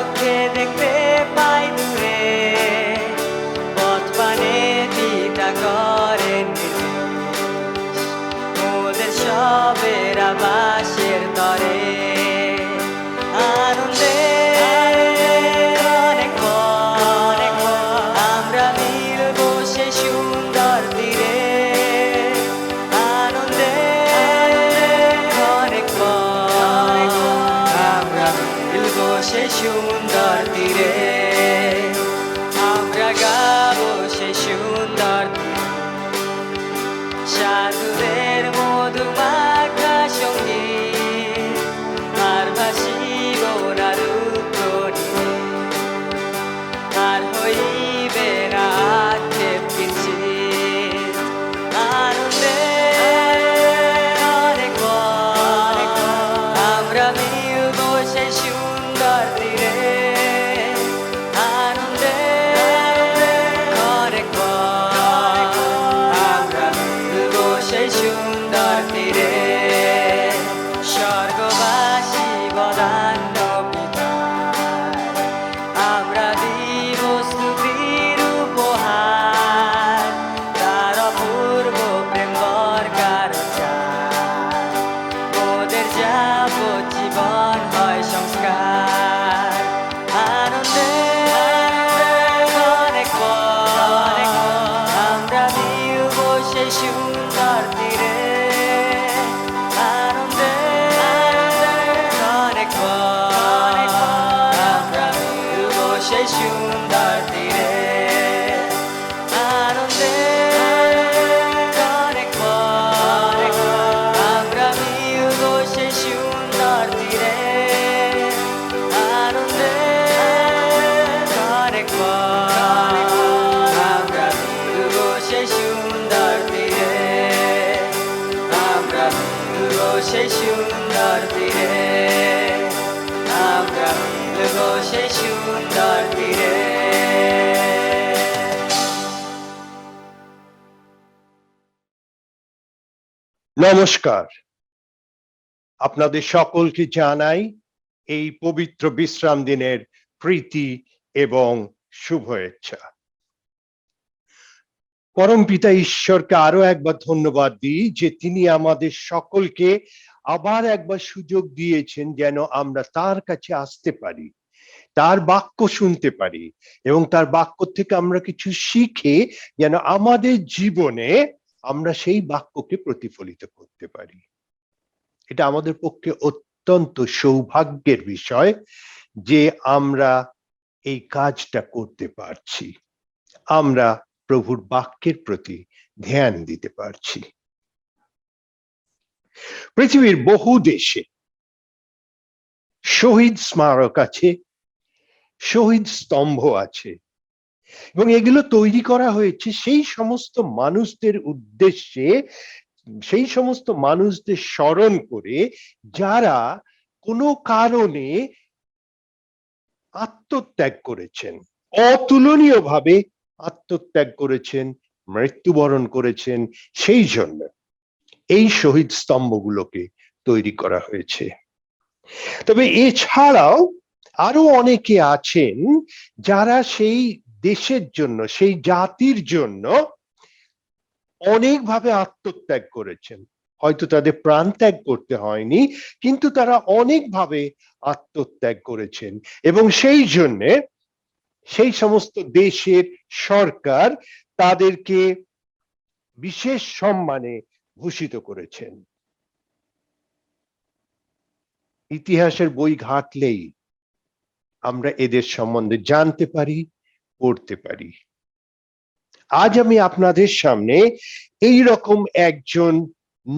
চোখে দেখতে পাই দূরে, পথ পানে পিতা করেন নির্দেশ, মোদের সবের আবাসের তরে। আনন্দে অনেক পথ আমরা মিলব সেই সুন্দর তীরে। আনন্দে অনেক পথ আমরা মিলব সেই সুন্দর তীরে। আমরা গাবো সেই সুন্দর তীরে, সাধুদের মধুমাখা সঙ্গীত, আর ভাসিব না দুঃখ নিয়ে, আর হইবে না আক্ষেপ কিঞ্চিৎ। আনন্দে অনেক পথ আমরা মিলব সেই সুন্দর তীরে। আনন্দে অনেক পথ আমরা মিলব সেই সুন্দর তীরে। স্বর্গবাসী বদান্য পিতার আমরা দিব স্তুতির উপহার, তার অপূর্ব প্রেম বরকার চায়, মোদের যাবজ্জীবন হয় সংস্কার। আনন্দে অনেক পথ আমরা মিলব সেই সুন্দর তীরে। আনন্দে অনেক পথ আমরা মিলব সেই সুন্দর তীরে। আনন্দে অনেক পথ আমরা মিলব সেই সুন্দর তীরে। আনন্দে অনেক পথ আমরা মিলব সেই সুন্দর তীরে। আমরা মিলব সেই সুন্দর তীরে। আমরা মিলব সেই সুন্দর তীরে। নমস্কার, আপনাদের সকলকে জানাই এই পবিত্র বিশ্রাম দিনের প্রীতি এবং শুভেচ্ছা। পরমপিতা ঈশ্বরকে আরো একবার ধন্যবাদ দিই যে তিনি আমাদের সকলকে আবার একবার সুযোগ দিয়েছেন যেন আমরা তার কাছে আসতে পারি, তার বাক্য শুনতে পারি এবং তার বাক্য থেকে আমরা কিছু শিখে যেন আমাদের জীবনে আমরা সেই বাক্যকে প্রতিফলিত করতে পারি। এটা আমাদের পক্ষে অত্যন্ত সৌভাগ্যের বিষয় যে আমরা এই কাজটা করতে পারছি, আমরা প্রভুর বাক্যের প্রতি ধ্যান দিতে পারছি। পৃথিবীর বহু দেশে শহীদ স্মারক আছে, শহীদ স্তম্ভ আছে এবং এগুলো তৈরি করা হয়েছে সেই সমস্ত মানুষদের উদ্দেশ্যে, সেই সমস্ত মানুষদের স্মরণ করে যারা কোনো কারণে আত্মত্যাগ করেছেন, অতুলনীয়ভাবে আত্মত্যাগ করেছেন, মৃত্যুবরণ করেছেন। সেই জন্য এই শহীদ স্তম্ভগুলোকে তৈরি করা হয়েছে। তবে এছাড়াও আরো অনেকে আছেন যারা সেই দেশের জন্য, সেই জাতির জন্য অনেকভাবে আত্মত্যাগ করেছেন। হয়তো তাদের প্রাণ ত্যাগ করতে হয়নি, কিন্তু তারা অনেকভাবে আত্মত্যাগ করেছেন এবং সেই জন্যে সেই সমস্ত দেশের সরকার তাদেরকে বিশেষ সম্মানে ভূষিত করেছেন। ইতিহাসের বই ঘাটলেই আমরা এদের সম্বন্ধে জানতে পারি, পড়তে পারি। আজ আমি আপনাদের সামনে এই রকম একজন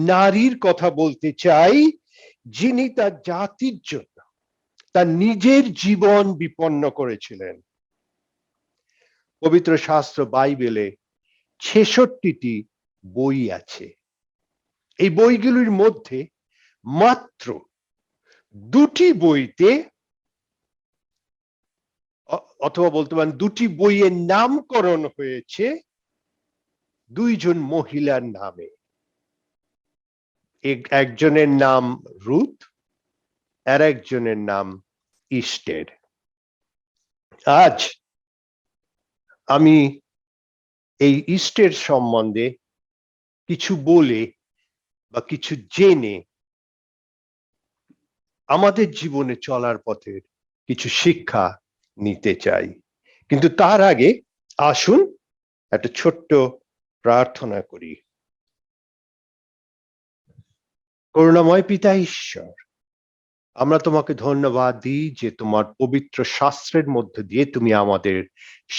নারীর কথা বলতে চাই যিনি তার জাতির জন্য তার নিজের জীবন বিপন্ন করেছিলেন। পবিত্র শাস্ত্র বাইবেলে ৬৬টি বই আছে। এই বইগুলির মধ্যে মাত্র ২টি বইতে, অথবা বলতে পারেন ২টি বইয়ের নামকরণ হয়েছে ২ জন মহিলার নামে। একজনের নাম রুথ আর একজনের নাম ইস্টের। আজ আমি এই ইস্টের সম্বন্ধে কিছু বলে বা কিছু জেনে আমাদের জীবনে চলার পথের কিছু শিক্ষা নিতে চাই, কিন্তু তার আগে আসুন একটা ছোট্ট প্রার্থনা করি। করুণাময় পিতা ঈশ্বর, আমরা তোমাকে ধন্যবাদ দিই যে তোমার পবিত্র শাস্ত্রের মধ্যে দিয়ে তুমি আমাদের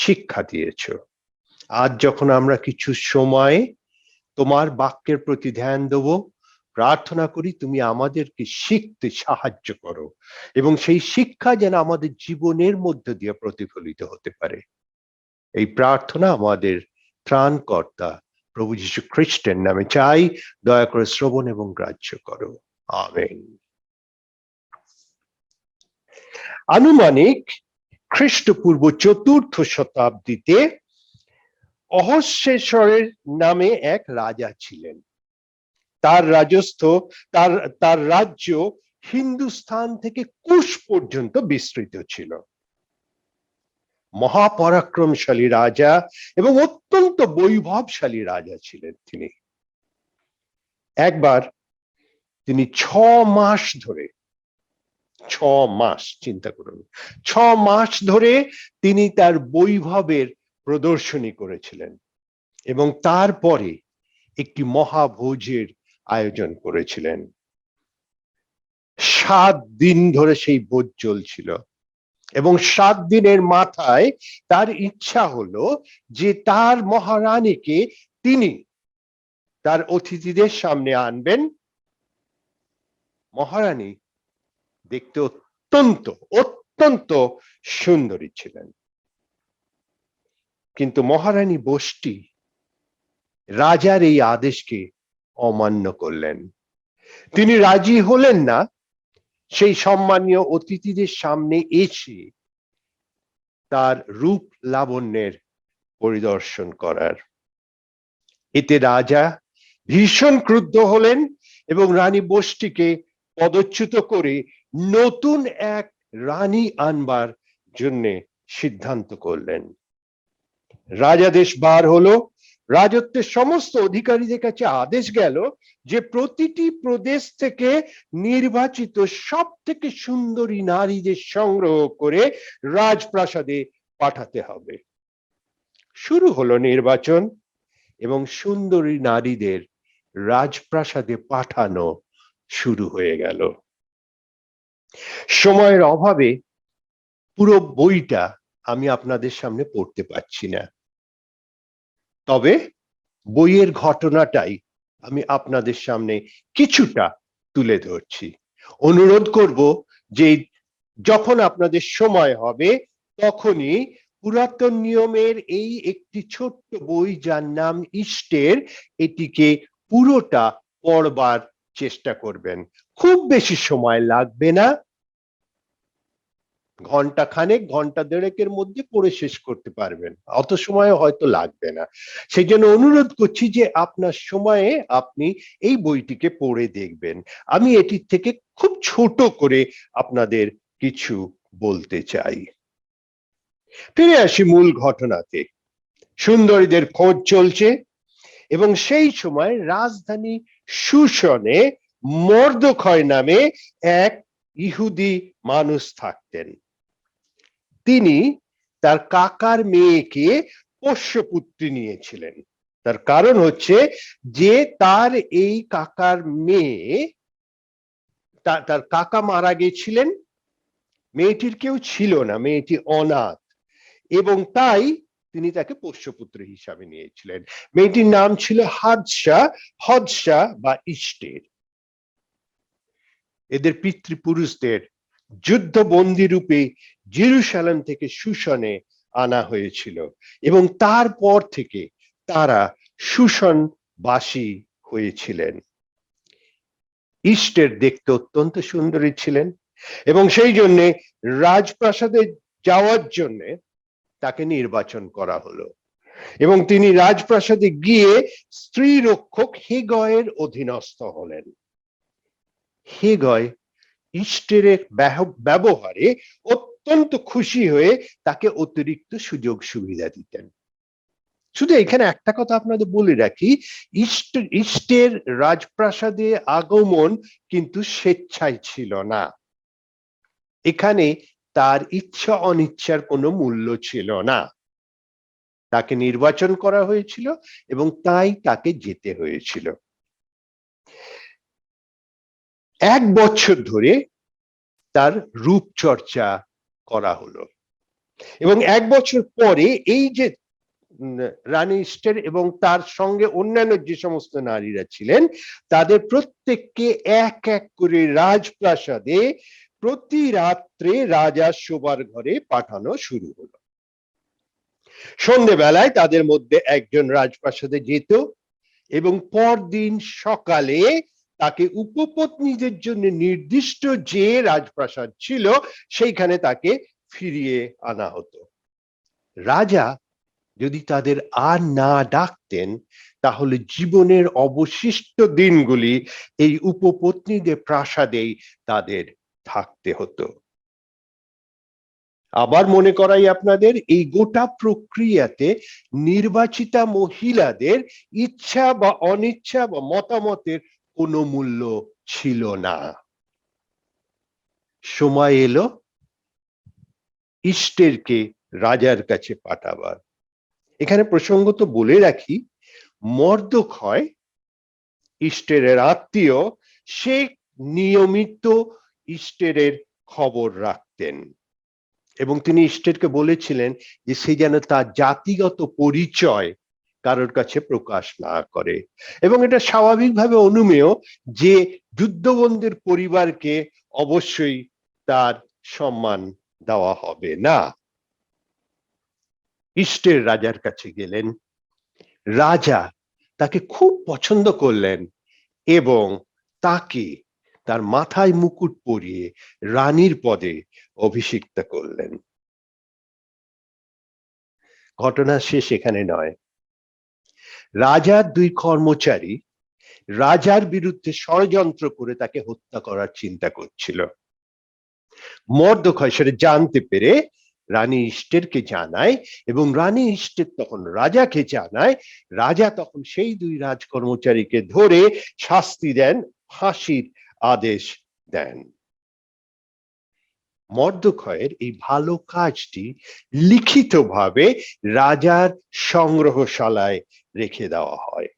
শিক্ষা দিয়েছ। আজ যখন আমরা কিছু সময় তোমার বাক্যের প্রতি ধ্যান দেব, প্রার্থনা করি তুমি আমাদেরকে শিখতে সাহায্য করো এবং সেই শিক্ষা যেন আমাদের জীবনের মধ্যে দিয়ে প্রতিফলিত হতে পারে। এই প্রার্থনা আমাদের ত্রাণকর্তা প্রভু যীশু খ্রিস্টের নামে চাই, দয়া করে শ্রবণ এবং গ্রাহ্য করো। আমেন। আনুমানিক খ্রিস্টপূর্ব 4th শতাব্দীতে অহস্যেশ্বরের নামে এক রাজা ছিলেন। তার রাজস্থ তার রাজ্য হিন্দুস্তান থেকে কুশ পর্যন্ত বিস্তৃত ছিল। মহাপরাক্রমশালী রাজা এবং অত্যন্ত বৈভবশালী রাজা ছিলেন তিনি। একবার তিনি 6 মাস ধরে, 6 মাস চিন্তা করুন, 6 মাস ধরে তিনি তার বৈভবের প্রদর্শনী করেছিলেন এবং তারপরে একটি মহাভোজের আয়োজন করেছিলেন। 7 দিন ধরে সেই ভোজ চলছিল এবং 7 দিনের মাথায় তার ইচ্ছা হলো যে তার মহারানীকে তিনি তার অতিথিদের সামনে আনবেন। মহারানী দেখতে অত্যন্ত অত্যন্ত সুন্দরী ছিলেন, কিন্তু মহারানী বষ্টি রাজার এই আদেশকে অমান্য করলেন। তিনি রাজি হলেন না সেই সম্মানীয় অতিথিদের সামনে এসে তার রূপ লাবণ্যের পরিদর্শন করার। এতে রাজা ভীষণ ক্রুদ্ধ হলেন এবং রানী বষ্টিকে পদচ্যুত করে নতুন এক রানী আনবার জন্য সিদ্ধান্ত করলেন। রাজাদেশ বার হলো, রাজত্বের সমস্ত অধিকারীদের কাছে আদেশ গেল যে প্রতিটি প্রদেশ থেকে নির্বাচিত সব থেকে সুন্দরী নারীদের সংগ্রহ করে রাজপ্রাসাদে পাঠাতে হবে। শুরু হলো নির্বাচন এবং সুন্দরী নারীদের রাজপ্রাসাদে পাঠানো শুরু হয়ে গেল। সময়ের অভাবে পুরো বইটা আমি আপনাদের সামনে পড়তে পারছি না, তবে বইয়ের ঘটনাটাই আমি আপনাদের সামনে কিছুটা তুলে ধরছি। অনুরোধ করব যে যখন আপনাদের সময় হবে তখনই পুরাতন নিয়মের এই একটি ছোট্ট বই যার নাম ইস্টের, এটিকে পুরোটা পড়বার চেষ্টা করবেন। খুব বেশি সময় লাগবে না, ঘন্টা খানেক ঘন্টা দেড়েকের মধ্যে পড়ে শেষ করতে পারবেন, অত সময় হয়তো লাগবে না। সেই জন্য অনুরোধ করছি যে আপনার সময়ে আপনি এই বইটিকে পড়ে দেখবেন। আমি এটির থেকে খুব ছোট করে আপনাদের কিছু বলতে চাই। ফিরে আসি মূল ঘটনাতে। সুন্দরীদের খোঁজ চলছে এবং সেই সময় রাজধানী সুশনে মর্দখয় নামে এক ইহুদি মানুষ থাকতেন। তিনি তার কাকার মেয়েকে পোষ্যপুত্রী নিয়েছিলেন। তার কারণ হচ্ছে যে তার এই কাকার মেয়ে, তার কাকা মারা গেছিলেন, মেয়েটির কেউ ছিল না, মেয়েটি অনাথ, এবং তাই তিনি তাকে পোষ্যপুত্র হিসাবে নিয়েছিলেন। মেয়েটির নাম ছিল হদসা বা ইস্টের। এদের পিতৃপুরুষদের যুদ্ধবন্দী রূপে জেরুসালেম থেকে সুশনে আনা হয়েছিল এবং তারপর থেকে তারা সুশনবাসী হয়েছিলেন। ইস্টের দেখতে অত্যন্ত সুন্দরী ছিলেন এবং সেই জন্য রাজপ্রাসাদে যাওয়ার জন্য তাকে নির্বাচন করা হলো এবং তিনি রাজপ্রাসাদে গিয়ে স্ত্রী রক্ষক হেগয়ের অধীনস্থ হলেন। হেগয় ইস্টের ব্যবহারে অত্যন্ত খুশি হয়ে তাকে অতিরিক্ত সুযোগ সুবিধা দিতেন। শুধু এখানে একটা কথা আপনাদের বলে রাখি, ইষ্টের রাজপ্রাসাদে আগমন কিন্তু স্বেচ্ছায় ছিল না। এখানে তার ইচ্ছা অনিচ্ছার কোনো মূল্য ছিল না। তাকে নির্বাচন করা হয়েছিল এবং তাই তাকে যেতে হয়েছিল। 1 বছর ধরে তার রূপচর্চা করা হলো এবং 1 বছর পরে এই যে রানী ইস্টের এবং তার সঙ্গে অন্যান্য যে সমস্ত নারীরা ছিলেন তাদের প্রত্যেককে এক এক করে রাজপ্রাসাদে প্রতি রাত্রে রাজার শোবার ঘরে পাঠানো শুরু হলো। সন্ধ্যেবেলায় তাদের মধ্যে একজন রাজপ্রাসাদে যেত এবং পরদিন সকালে তাকে উপপত্নীদের জন্য নির্দিষ্ট যে রাজপ্রাসাদ ছিল সেইখানে তাকে ফিরিয়ে আনা হতো। রাজা যদি তাদের আর না ডাকতেন তাহলে জীবনের অবশিষ্ট দিনগুলি এই উপপত্নীদের প্রাসাদেই তাদের থাকতে হতো। আবার মনে করাই আপনাদের, এই গোটা প্রক্রিয়াতে নির্বাচিতা মহিলাদের ইচ্ছা বা অনিচ্ছা বা মতামতের কোনো মূল্য ছিল না। সময় এলো ইষ্টেরকে রাজার কাছে পাঠাবার। এখানে প্রসঙ্গত বলে রাখি, মর্দখয় ইষ্টেরের আত্মীয়, সে নিয়মিত ইষ্টেরের খবর রাখতেন এবং তিনি ইষ্টেরকে বলেছিলেন যে সে যেন তার জাতিগত পরিচয় কারোর কাছে প্রকাশ না করে। এবং এটা স্বাভাবিকভাবে অনুমেয় যে যুদ্ধবন্দির পরিবারকে অবশ্যই তার সম্মান দেওয়া হবে না। ইষ্টের রাজার কাছে গেলেন, রাজা তাকে খুব পছন্দ করলেন এবং তাকে তার মাথায় মুকুট পরিয়ে রানীর পদে অভিষিক্ত করলেন। ঘটনা শেষ এখানে নয়। রাজার 2 কর্মচারী রাজার বিরুদ্ধে ষড়যন্ত্র করে তাকে হত্যা করার চিন্তা করছিল। মর্দখয় সেটা জানতে পেরে রানী ইষ্টেরকে জানায় এবং রানী ইষ্টের তখন রাজাকে জানায়। রাজা তখন সেই 2 রাজকর্মচারীকে ধরে শাস্তি দেন, ফাঁসির আদেশ দেন। মর্দখয়ের এই ভালো কাজটি লিখিতভাবে রাজার সংগ্রহশালায় রেখে দেওয়া হয়।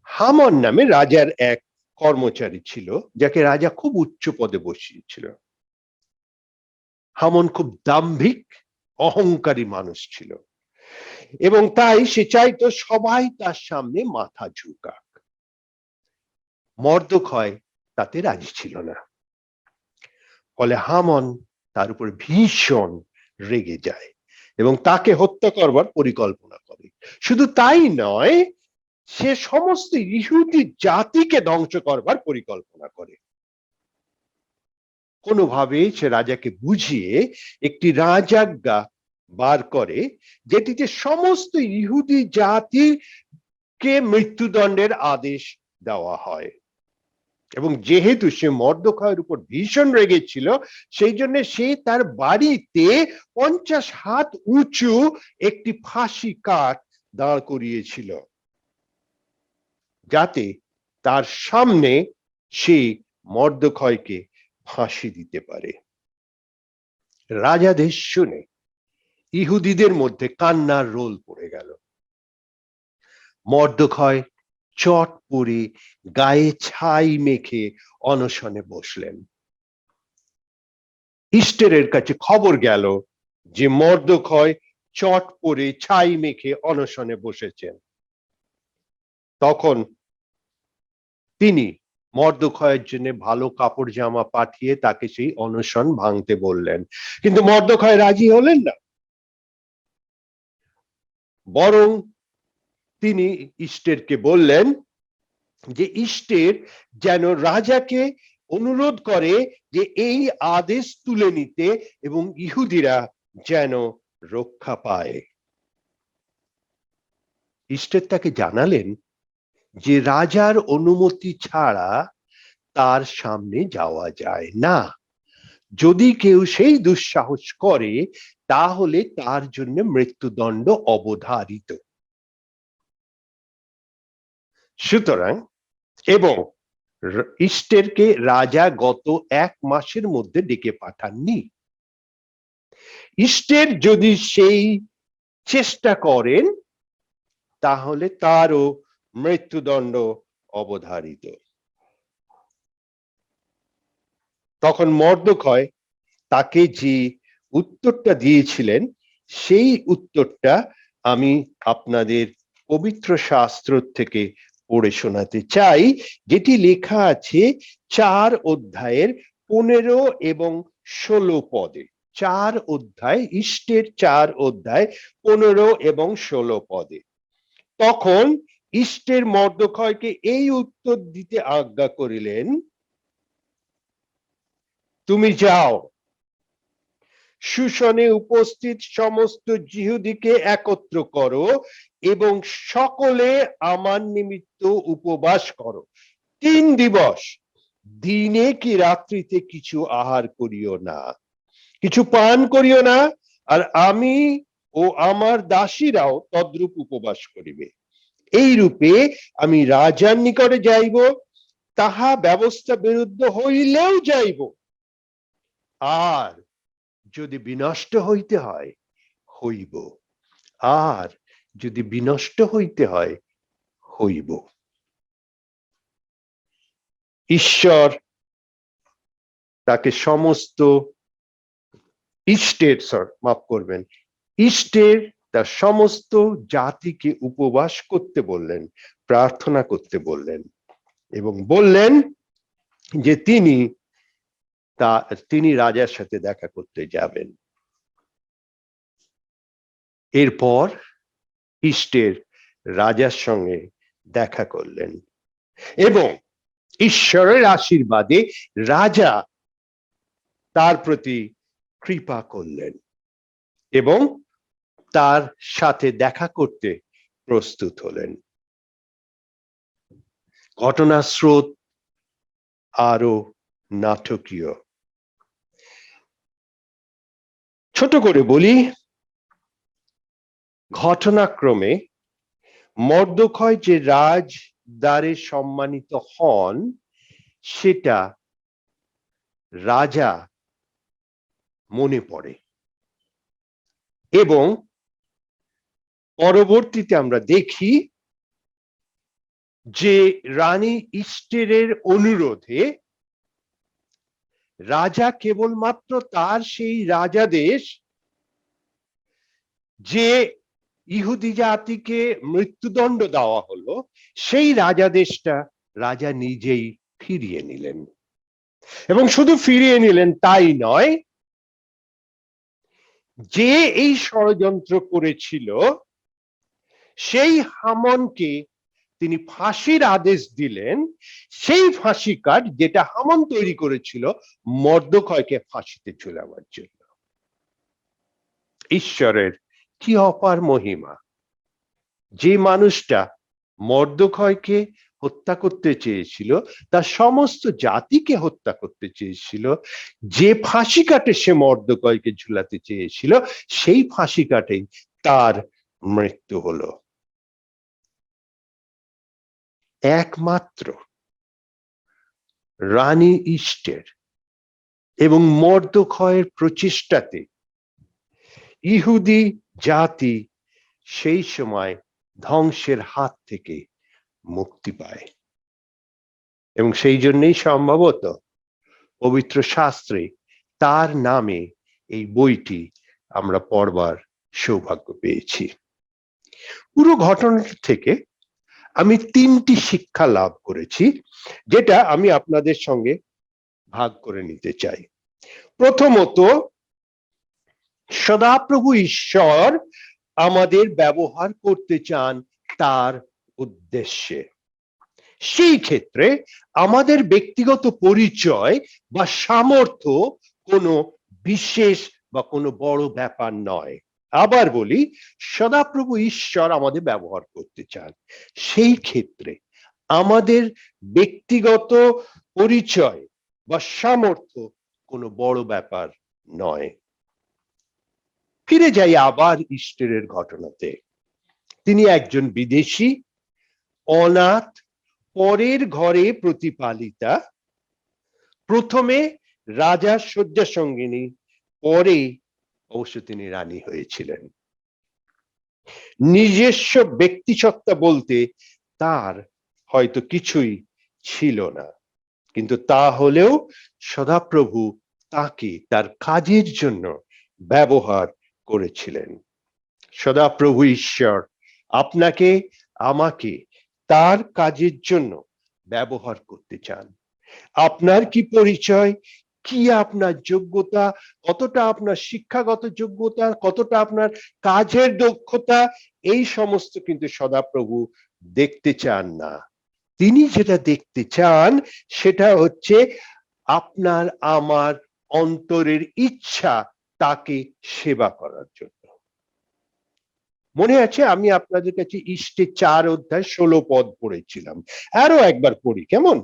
হামান নামে রাজার এক কর্মচারী ছিল যাকে রাজা খুব উচ্চ পদে বসিয়েছিল। হামান খুব দাম্ভিক অহংকারী মানুষ ছিল এবং তাই সে চাইতো সবাই তার সামনে মাথা ঝুঁকাক। মর্দখয় তাতে রাজি ছিল না। ফলে হামান তার উপর ভীষণ রেগে যায় এবং তাকে হত্যা করবার পরিকল্পনা করে। শুধু তাই নয়, সে সমস্ত ইহুদি জাতিকে ধ্বংস করবার পরিকল্পনা করে। কোনোভাবে সে রাজাকে বুঝিয়ে একটি রাজাজ্ঞা বার করে যেটিতে সমস্ত ইহুদি জাতিকে মৃত্যুদণ্ডের আদেশ দেওয়া হয়। এবং যেহেতু সে মর্দখয়ের উপর ভীষণ রেগেছিল সেই জন্য সে তার বাড়িতে 50 হাত উঁচু একটি ফাঁসি কাঠ দাঁড় করিয়েছিল যাতে তার সামনে সে মর্দখয়কে ফাঁসি দিতে পারে। রাজাদেশ শুনে ইহুদিদের মধ্যে কান্নার রোল পড়ে গেল। মর্দখয় চট পরে গায়ে ছাই মেখে অনশনে বসলেন। ইষ্টেরের কাছে খবর গেল যে মর্দখয় চট পরে ছাই মেখে অনশনে বসেছেন। তখন তিনি মর্দখয়ের জন্য ভালো কাপড় জামা পাঠিয়ে তাকে সেই অনশন ভাঙতে বললেন, কিন্তু মর্দখয় রাজি হলেন না। বরং তিনি ইষ্টেরকে বললেন যে ইষ্টের যেন রাজাকে অনুরোধ করে যে এই আদেশ তুলে নিতে এবং ইহুদিরা যেন রক্ষা পায়। ইষ্টের তাকে জানালেন যে রাজার অনুমতি ছাড়া তার সামনে যাওয়া যায় না। যদি কেউ সেই দুঃসাহস করে তাহলে তার জন্য মৃত্যুদণ্ড অবধারিত। সুতরাং এবং ইস্টেরকে রাজা গত 1 মাসের মধ্যে ডেকে পাঠাননি। ইস্টের যদি সেই চেষ্টা করেন তাহলে তারও মৃত্যুদণ্ড অবধারিত। তখন মর্দখয় তাকে যে উত্তরটা দিয়েছিলেন সেই উত্তরটা আমি আপনাদের পবিত্র শাস্ত্র থেকে পড়ে শোনাতে চাই, যেটি লেখা আছে 4 অধ্যায়ের 15 এবং 16 পদে। 4 অধ্যায়, ইস্টের 4 অধ্যায় 15 এবং 16 পদে। তখন ইস্টের মর্দখয়কে এই উত্তর দিতে আজ্ঞা করিলেন, তুমি যাও, সুশনে উপস্থিত সমস্ত জিহুদীকে একত্র করো এবং সকলে আমার নিমিত্ত উপবাস করো। 3 দিবস দিনে কি রাত্রিতে কিছু আহার করিও না, কিছু পান করিও না, আর আমি ও আমার দাসীরাও তদ্রূপ উপবাস করিবে। এই রূপে আমি রাজার নিকটে যাইব, তাহা ব্যবস্থা বিরুদ্ধ হইলেও যাইব, আর যদি বিনষ্ট হইতে হয় হইব, আর যদি বিনষ্ট হইতে হয় হইব। ঈশ্বর তাকে সমস্ত ইস্টের মাফ করবেন, ইস্টের তার সমস্ত জাতিকে উপবাস করতে বললেন, প্রার্থনা করতে বললেন এবং বললেন যে তিনি রাজার সাথে দেখা করতে যাবেন। এরপর ইস্টের রাজার সঙ্গে দেখা করলেন এবং ঈশ্বরের আশীর্বাদে রাজা তার প্রতি কৃপা করলেন এবং তার সাথে দেখা করতে প্রস্তুত হলেন। ঘটনার স্রোত আরো নাটকীয়। ছোট করে বলি, ঘটনাক্রমে মর্দখয় যে রাজদ্বারে সম্মানিত হন সেটা রাজা মনে পড়ে এবং পরবর্তীতে আমরা দেখি যে রানী ইস্টেরের অনুরোধে রাজা কেবলমাত্র তার সেই রাজাদেশ, যে ইহুদি জাতিকে মৃত্যুদণ্ড দেওয়া হলো, সেই রাজাদেশটা রাজা নিজেই ফিরিয়ে নিলেন। এবং শুধু ফিরিয়ে নিলেন তাই নয়, যে এই ষড়যন্ত্র করেছিল সেই হামনকে তিনি ফাঁসির আদেশ দিলেন, সেই ফাঁসি কাঠ যেটা হামন তৈরি করেছিল মর্দখয়কে ফাঁসিতে ঝুলাবার জন্য। ঈশ্বরের কি অপার মহিমা! যে মানুষটা মর্দখয়কে হত্যা করতে চেয়েছিল, তার সমস্ত জাতিকে হত্যা করতে চেয়েছিল, যে ফাঁসি কাটে সে মর্দখয়কে ঝুলাতে চেয়েছিল, সেই ফাঁসি কাটেই তার মৃত্যু হলো। একমাত্র রানী ইস্টের এবং মর্দখয়ের প্রচেষ্টাতে ইহুদি জাতি সেই সময় ধ্বংসের হাত থেকে মুক্তি পায়। এবং সেই জন্যই সম্ভবত পবিত্র শাস্ত্রে তার নামে এই বইটি আমরা পড়বার সৌভাগ্য পেয়েছি। পুরো ঘটনা থেকে আমি 3টি শিক্ষা লাভ করেছি, যেটা আমি আপনাদের সঙ্গে ভাগ করে নিতে চাই। প্রথমত, সদাপ্রভু ঈশ্বর আমাদের ব্যবহার করতে চান তার উদ্দেশ্যে। সেই ক্ষেত্রে আমাদের ব্যক্তিগত পরিচয় বা সামর্থ্য কোনো বিশেষ বা কোনো বড় ব্যাপার নয়। আবার বলি, সদাপ্রভু ঈশ্বর আমাদের ব্যবহার করতে চান, সেই ক্ষেত্রে আমাদের ব্যক্তিগত পরিচয় বা সামর্থ্য কোনো বড় ব্যাপার নয়। ফিরে যাই আবার ইস্টারের ঘটনাতে। তিনি একজন বিদেশী, অনাথ, পরের ঘরে প্রতিপালিতা, প্রথমে রাজার শয্যা সঙ্গিনী, পরে অবশ্য তিনি রানী হয়েছিলেন। নিজস্ব ব্যক্তিসত্তা বলতে তার হয়তো কিছুই ছিল না, কিন্তু তা হলেও সদাপ্রভু তাকে তার কাজের জন্য ব্যবহার করেছিলেন। সদাপ্রভু ঈশ্বর আপনাকে আমাকে তার কাজের জন্য ব্যবহার করতে চান। আপনার কি পরিচয়, কি আপনার যোগ্যতা, কতটা আপনার শিক্ষাগত যোগ্যতা, কতটা আপনার কাজের দক্ষতা, এই সমস্ত কিন্তু সদাপ্রভু দেখতে চান না। তিনি যেটা দেখতে চান সেটা হচ্ছে আপনার আমার অন্তরের ইচ্ছা তাকে সেবা করার জন্য। মনে আছে আমি আপনাদের কাছে ইষ্টে 4 অধ্যায় 16 পদ পড়েছিলাম, আরো একবার পড়ি কেমন?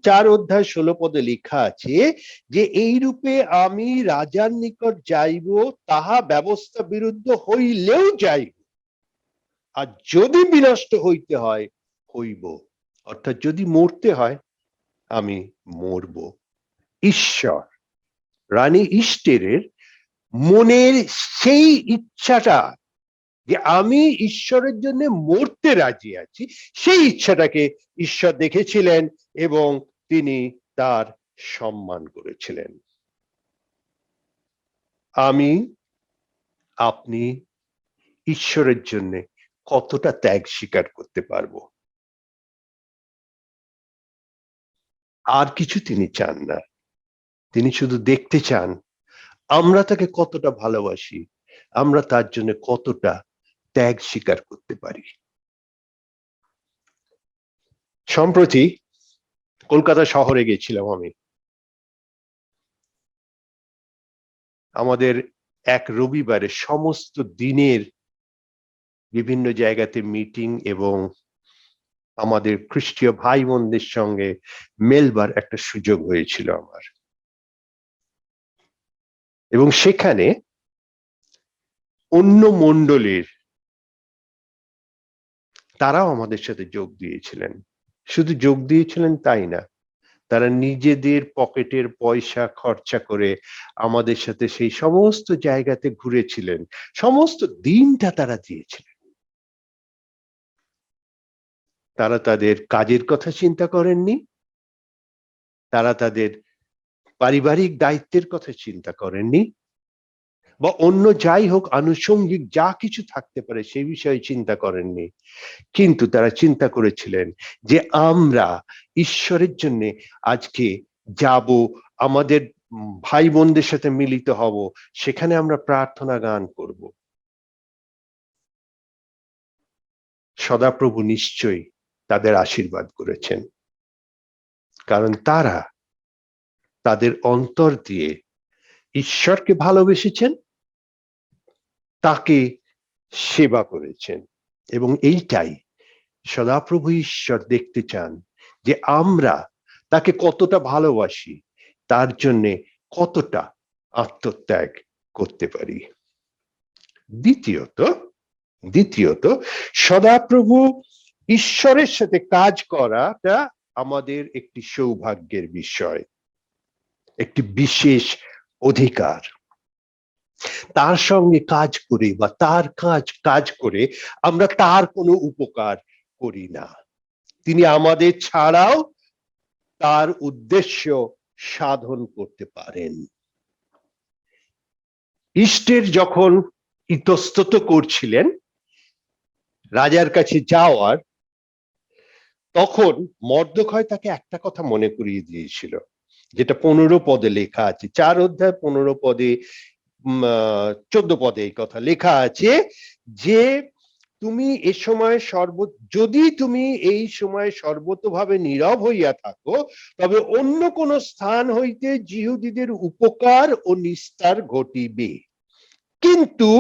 4 অধ্যায় 16 পদে লেখা আছে যে এই রূপে আমি রাজার নিকট যাইব, তাহা ব্যবস্থা বিরুদ্ধ হইলেও যাইব, আর যদি বিনষ্ট হইতে হয় হইব, অর্থাৎ যদি মরতে হয় আমি মরব। ঈশ্বর রানী ইস্টেরের মনের সেই ইচ্ছাটা যে আমি ঈশ্বরের জন্য মরতে রাজি আছি, সেই ইচ্ছাটাকে ঈশ্বর দেখেছিলেন এবং তিনি তার সম্মান করেছিলেন। আমি আপনি ঈশ্বরের জন্য কতটা ত্যাগ স্বীকার করতে পারবো? আর কিছু তিনি চান না, তিনি শুধু দেখতে চান আমরা তাকে কতটা ভালোবাসি, আমরা তার জন্য কতটা ত্যাগ স্বীকার করতে পারি। সম্প্রতি কলকাতা শহরে গেছিলাম আমি। আমাদের এক রবিবারে সমস্ত দিনের বিভিন্ন জায়গাতে মিটিং এবং আমাদের খ্রিস্টীয় ভাই বোনদের সঙ্গে মেলবার একটা সুযোগ হয়েছিল আমার, এবং সেখানে অন্য মণ্ডলীর তারাও আমাদের সাথে যোগ দিয়েছিলেন। শুধু যোগ দিয়েছিলেন তাই না, তারা নিজেদের পকেটের পয়সা খরচা করে আমাদের সাথে সেই সমস্ত জায়গাতে ঘুরেছিলেন, সমস্ত দিনটা তারা দিয়েছিলেন। তারা তাদের কাজের কথা চিন্তা করেননি, তারা তাদের পারিবারিক দায়িত্বের কথা চিন্তা করেননি, বা অন্য যাই হোক আনুষঙ্গিক যা কিছু থাকতে পারে সেই বিষয়ে চিন্তা করেননি, কিন্তু তারা চিন্তা করেছিলেন যে আমরা ঈশ্বরের জন্য আজকে যাব, আমাদের ভাই বোনদের সাথে মিলিত হব, সেখানে আমরা প্রার্থনা গান করব। সদাপ্রভু নিশ্চয়ই তাদের আশীর্বাদ করেছেন, কারণ তারা তাদের অন্তর দিয়ে ঈশ্বরকে ভালোবেসেছেন, তাকে সেবা করেছেন, এবং এইটাই সদাপ্রভু ঈশ্বর দেখতে চান যে আমরা তাকে কতটা ভালোবাসি, তার জন্য কতটা আত্মত্যাগ করতে পারি। দ্বিতীয়ত সদাপ্রভু ঈশ্বরের সাথে কাজ করাটা আমাদের একটি সৌভাগ্যের বিষয়, একটি বিশেষ অধিকার। তার সঙ্গে কাজ করে বা তার কাজ করে আমরা তার কোনো উপকার করি না, তিনি আমাদের ছাড়াও তার উদ্দেশ্য সাধন করতে পারেন। ইস্টের যখন ইতস্তত করছিলেন রাজার কাছে যাওয়ার, তখন মর্দখয় তাকে একটা কথা মনে করিয়ে দিয়েছিল, যেটা 15 পদে লেখা আছে, 4 অধ্যায় 15 পদে 14 পদে এই কথা লেখা আছে যে তুমি এ সময় যদি তুমি এই সময় সর্বতভাবে নীরব হইয়া থাকো, তবে অন্য কোন স্থান হইতে জিহুদীদের উপকার ও নিস্তার ঘটিবে, কিন্তু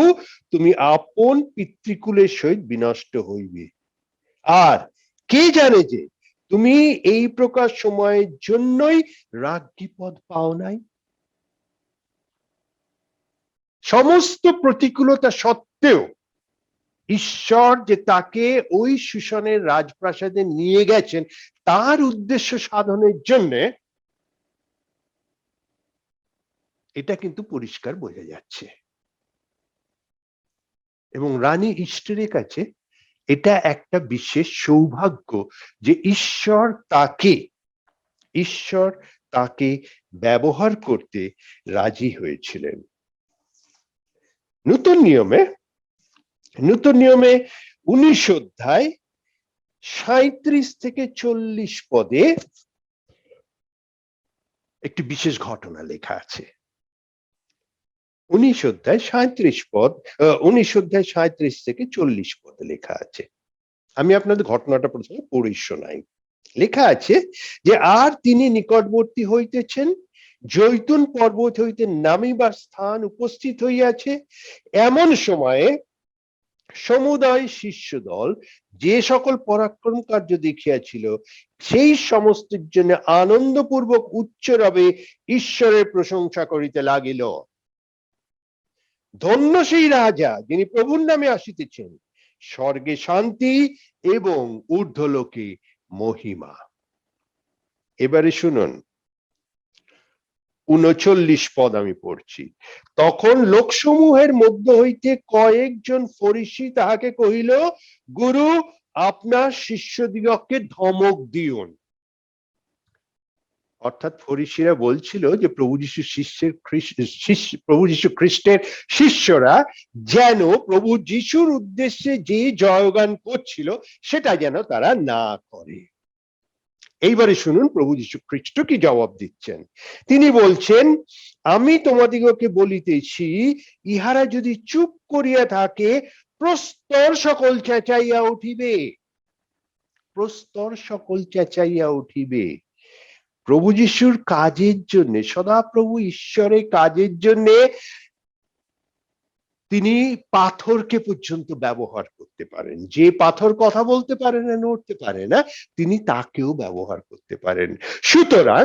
তুমি আপন পিতৃকুলের সহিত বিনষ্ট হইবে। আর কে জানে যে তুমি এই প্রকার সময়ের জন্যই রাজ্ঞী পদ পাও নাই। সমস্ত প্রতিকূলতা সত্ত্বেও ঈশ্বর যে তাকে ওই সুশানের রাজপ্রাসাদে নিয়ে গেছেন তার উদ্দেশ্য সাধনের জন্য, এটা কিন্তু পরিষ্কার বোঝা যাচ্ছে। এবং রানী ইস্টের কাছে এটা একটা বিশেষ সৌভাগ্য যে ঈশ্বর তাকে ব্যবহার করতে রাজি হয়েছিলেন। নতুন নিয়মে 19 অধ্যায় 37 থেকে 40 পদে একটি বিশেষ ঘটনা লেখা আছে। 19 অধ্যায় 37 থেকে 40 পদে লেখা আছে। আমি আপনাদের ঘটনাটা প্রথমে পড়ে শোনাই। লেখা আছে যে, আর তিনি নিকটবর্তী হইতেছেন, জৈতুন পর্বত হইতে নামিবার স্থান উপস্থিত হইয়াছে। এমন সময়ে সমুদয় শিষ্য দল যে সকল পরাক্রম কার্য দেখিয়াছিল সেই সমস্তের জন্য আনন্দপূর্বক উচ্চরবে ঈশ্বরের প্রশংসা করিতে লাগিল। ধন্য সেই রাজা যিনি প্রভুর নামে আসিতেছেন, স্বর্গে শান্তি এবং ঊর্ধ্বলোকে মহিমা। এবারে শুনুন 39 পদ আমি পড়ছি। তখন লোকসমূহের মধ্য হইতে কয়েকজন ফরিসি তাহাকে কহিল, গুরু, আপনার শিষ্যদিগকে ধমক দিউন। অর্থাৎ ফরিসিরা বলছিল যে প্রভু যীশু খ্রিস্টের শিষ্যরা যেন প্রভু যীশুর উদ্দেশ্যে যে জয়গান করছিল সেটা যেন তারা না করে। এইবারে শুনুন প্রভু যীশু খ্রিস্ট কি জবাব দিচ্ছেন। তিনি বলছেন, আমি তোমাদিগকে বলিতেছি, ইহারা যদি চুপ করিয়া থাকে, প্রস্তর সকল চেঁচাইয়া উঠিবে। প্রস্তর সকল চেঁচাইয়া উঠিবে। প্রভু যীশুর কাজের জন্য, সদাপ্রভু ঈশ্বরের কাজের জন্য তিনি পাথরকে পর্যন্ত ব্যবহার করতে পারেন। যে পাথর কথা বলতে পারে না, নড়তে পারে না, তিনি তাকেও ব্যবহার করতে পারেন। সুতরাং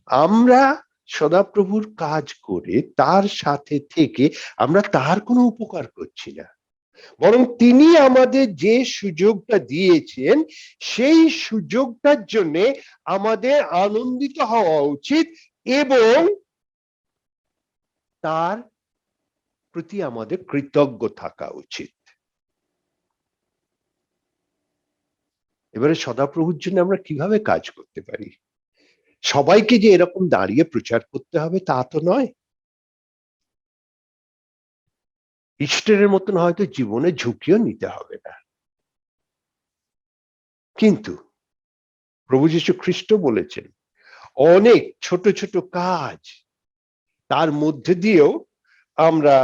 আমরা সদাপ্রভুর কাজ করে তার সাথে থেকে আমরা তার কোনো উপকার করছি না, বরং তিনি আমাদের যে সুযোগটা দিয়েছেন সেই সুযোগটার জন্য আমাদের আনন্দিত হওয়া উচিত এবং তার প্রতি আমাদের কৃতজ্ঞ থাকা উচিত। এবারে সদাপ্রভুর জন্য আমরা কিভাবে কাজ করতে পারি? সবাইকে যে এরকম দাঁড়িয়ে প্রচার করতে হবে তা তো নয়। ইস্টারের মতন হয়তো জীবনে ঝুঁকিও নিতে হবে না, কিন্তু প্রভু যীশু খ্রিস্ট বলেছেন অনেক ছোট ছোট কাজ, তার মধ্যে দিয়েও আমরা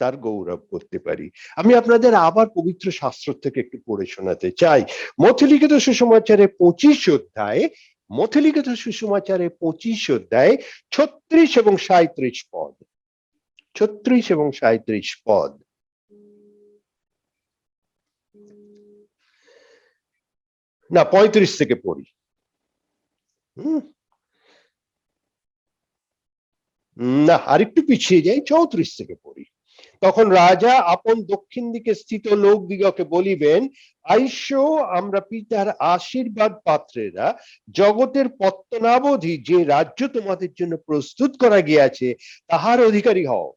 তার গৌরব করতে পারি। আমি আপনাদের আবার পবিত্র শাস্ত্র থেকে একটু পড়ে শোনাতে চাই। মথলিখিত সুসমাচারে 25 অধ্যায়ে 36 এবং 37 পদ। 36 এবং 37 পদ। না, 35 থেকে পড়ি। না, আরেকটু পিছিয়ে যাই, 34 থেকে পড়ি। তখন রাজা আপন দক্ষিণ দিকে স্থিত লোক দিগকে বলিবেন, আইসো, আমরা পিতার আশীর্বাদ পাত্রেরা জগতের পত্তনাবধি যে রাজ্য তোমাদের জন্য প্রস্তুত করা গিয়াছে তাহার অধিকারী হও।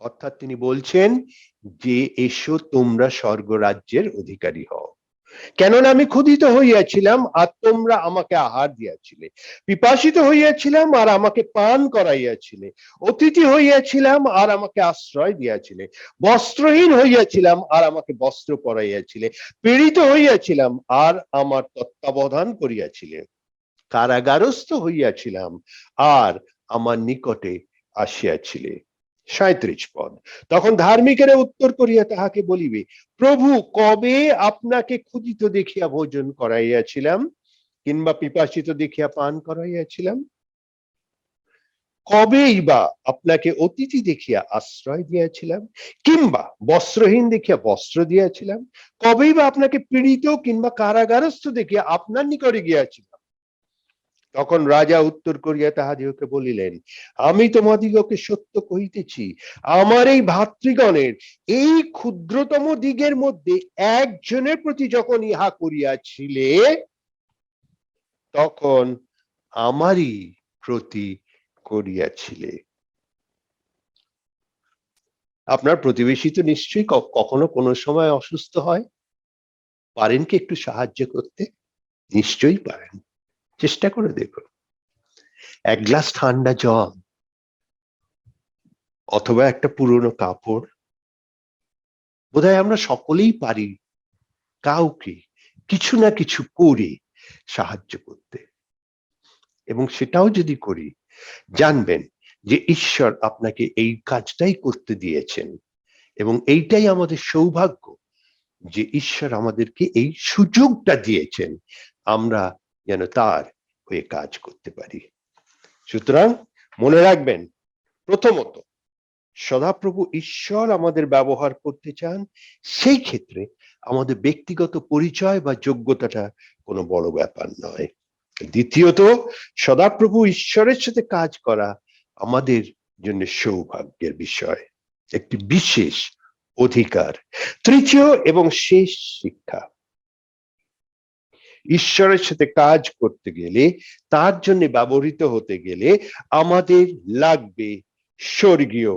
অর্থাৎ তিনি বলছেন যে এসো, তোমরা স্বর্গরাজ্যের অধিকারী হও। কেননা আমি ক্ষুধিত হইয়াছিলাম আর তোমরা আমাকে আহার দিয়াছিলে, পিপাসিত হইয়াছিলাম আর আমাকে পান করাইয়াছিলে, অতিথি হইয়াছিলাম আর আমাকে আশ্রয় দিয়াছিলে, বস্ত্রহীন হইয়াছিলাম আর আমাকে বস্ত্র পরাইয়াছিলে, পীড়িত হইয়াছিলাম আর আমার তত্ত্বাবধান করিয়াছিলে, কারাগারস্থ হইয়াছিলাম আর আমার নিকটে আসিয়াছিলে। 37 পদ। তখন ধার্মিকেরা উত্তর করিয়া তাহাকে বলিবে, প্রভু, কবে আপনাকে ক্ষুধিত দেখিয়া ভোজন করাইয়াছিলাম, কিংবা পিপাসিত দেখিয়া পান করাইয়াছিলাম? কবেই বা আপনাকে অতিথি দেখিয়া আশ্রয় দিয়েছিলাম, কিংবা বস্ত্রহীন দেখিয়া বস্ত্র দিয়েছিলাম? কবেই বা আপনাকে পীড়িত কিংবা কারাগারস্থ দেখিয়া আপনার নিকটে গিয়াছিলাম? তখন রাজা উত্তর করিয়া তাহাদিগকে বলিলেন, আমি তোমাদিগকে সত্য কহিতেছি, আমার এই ভাতৃগণের এই ক্ষুদ্রতম দিগের মধ্যে একজনের প্রতি যখন ইহা করিয়াছিলে, তখন আমারই প্রতি করিয়াছিলে। আপনার প্রতিবেশী তো নিশ্চয়ই কখনো কোনো সময় অসুস্থ হয়, পারেন কি একটু সাহায্য করতে? নিশ্চয়ই পারেন, চেষ্টা করে দেখুন। এক গ্লাস ঠান্ডা জল, অথবা একটা পুরনো কাপড়, বোধহয় আমরা সকলেই পারি কাউকে কিছু না কিছু করে সাহায্য করতে। এবং সেটাও যদি করি, জানবেন যে ঈশ্বর আপনাকে এই কাজটাই করতে দিয়েছেন, এবং এইটাই আমাদের সৌভাগ্য যে ঈশ্বর আমাদেরকে এই সুযোগটা দিয়েছেন, আমরা যেন তার হয়ে কাজ করতে পারি। সুতরাং মনে রাখবেন, প্রথমত সদাপ্রভু ঈশ্বর আমাদের ব্যবহার করতে চান, সেই ক্ষেত্রে আমাদের ব্যক্তিগত পরিচয় বা যোগ্যতাটা কোনো বড় ব্যাপার নয়। দ্বিতীয়ত, সদাপ্রভু ঈশ্বরের সাথে কাজ করা আমাদের জন্য সৌভাগ্যের বিষয়, একটি বিশেষ অধিকার। তৃতীয় এবং শেষ শিক্ষা, ঈশ্বরের সাথে কাজ করতে গেলে, তার জন্য ব্যবহৃত হতে গেলে আমাদের লাগবে স্বর্গীয়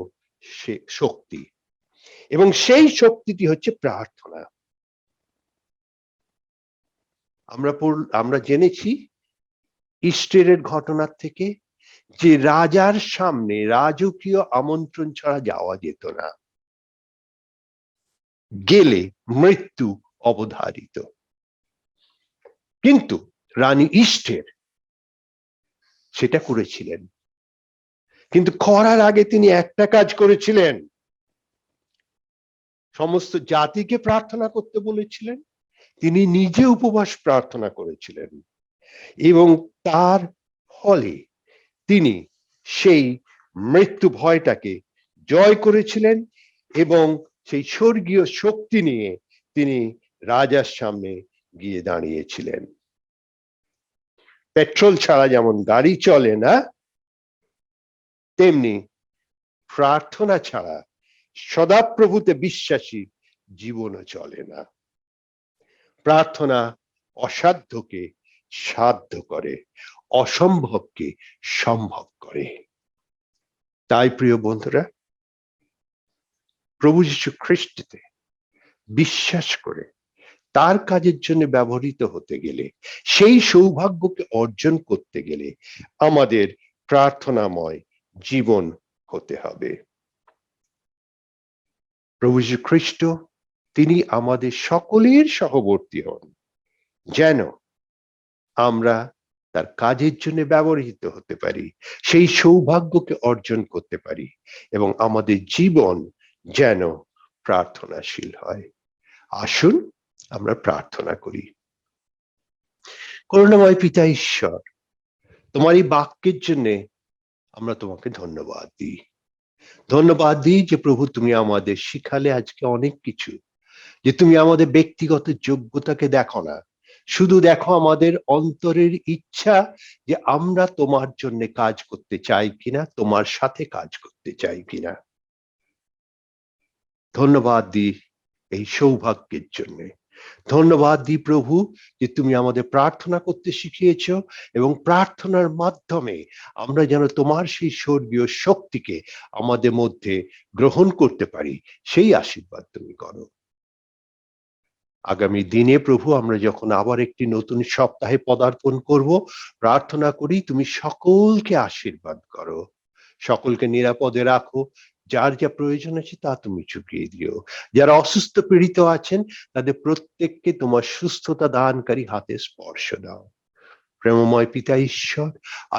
শক্তি, এবং সেই শক্তিটি হচ্ছে প্রার্থনা। আমরা জেনেছি ইস্টেরের ঘটনার থেকে যে রাজার সামনে রাজকীয় আমন্ত্রণ ছাড়া যাওয়া যেত না, গেলে মৃত্যু অবধারিত। কিন্তু রানী ইস্টের সেটা করেছিলেন, কিন্তু করার আগে তিনি একটা কাজ করেছিলেন, সমস্ত জাতিকে প্রার্থনা করতে বলেছিলেন, তিনি নিজে উপবাস প্রার্থনা করেছিলেন, এবং তার ফলে তিনি সেই মৃত্যু ভয়টাকে জয় করেছিলেন, এবং সেই স্বর্গীয় শক্তি নিয়ে তিনি রাজার সামনে গিয়ে দাঁড়িয়েছিলেন। পেট্রোল ছাড়া যেমন গাড়ি চলে না, তেমনি প্রার্থনা ছাড়া সদাপ্রভুতে বিশ্বাসী জীবনও চলে না। প্রার্থনা অসাধ্যকে সাধ্য করে, অসম্ভবকে সম্ভব করে। তাই প্রিয় বন্ধুরা, প্রভু যীশু খ্রিস্টতে বিশ্বাস করে তার কাজের জন্য ব্যবহৃত হতে গেলে, সেই সৌভাগ্যকে অর্জন করতে গেলে আমাদের প্রার্থনাময় জীবন হতে হবে। প্রভু যীশু খ্রিস্ট তিনি আমাদের সকলের সহবর্তী হন, যেন আমরা তার কাজের জন্য ব্যবহৃত হতে পারি, সেই সৌভাগ্যকে অর্জন করতে পারি, এবং আমাদের জীবন যেন প্রার্থনাশীল হয়। আসুন আমরা প্রার্থনা করি। করুণাময় পিতা ঈশ্বর, তোমার এই বাক্যের জন্য আমরা তোমাকে ধন্যবাদ দিই। ধন্যবাদ দিই যে প্রভু তুমি আমাদের শিখালে আজকে অনেক কিছু, যে তুমি আমাদের ব্যক্তিগত যোগ্যতাকে দেখো না, শুধু দেখো আমাদের অন্তরের ইচ্ছা, যে আমরা তোমার জন্য কাজ করতে চাই কিনা, তোমার সাথে কাজ করতে চাই কিনা। ধন্যবাদ দিই এই সৌভাগ্যের জন্য। ধন্যবাদ দিই প্রভু যে তুমি আমাদের প্রার্থনা করতে শিখিয়েছ, এবং প্রার্থনার মাধ্যমে আমরা যেন তোমার সেই স্বর্গীয় শক্তিকে আমাদের মধ্যে গ্রহণ করতে পারি, সেই আশীর্বাদ তুমি করো। আগামী দিনে প্রভু আমরা যখন আবার একটি নতুন সপ্তাহে পদার্পণ করব, প্রার্থনা করি তুমি সকলকে আশীর্বাদ করো, সকলকে নিরাপদে রাখো, যার যা প্রয়োজন আছে তা তুমি চুকিয়ে দিও। যারা অসুস্থ পীড়িত আছেন তাদের প্রত্যেককে তোমার সুস্থতা দানকারী হাতে স্পর্শ দাও। প্রেমময় পিতা ঈশ্বর,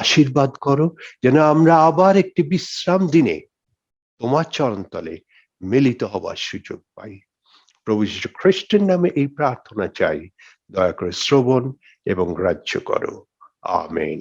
আশীর্বাদ করো যেন আমরা আবার একটি বিশ্রাম দিনে তোমার চরণতলে মিলিত হবার সুযোগ পাই। প্রভু যীশু খ্রিস্টের নামে এই প্রার্থনা চাই, দয়া করে শ্রবণ এবং গ্রাহ্য করো। আমেন।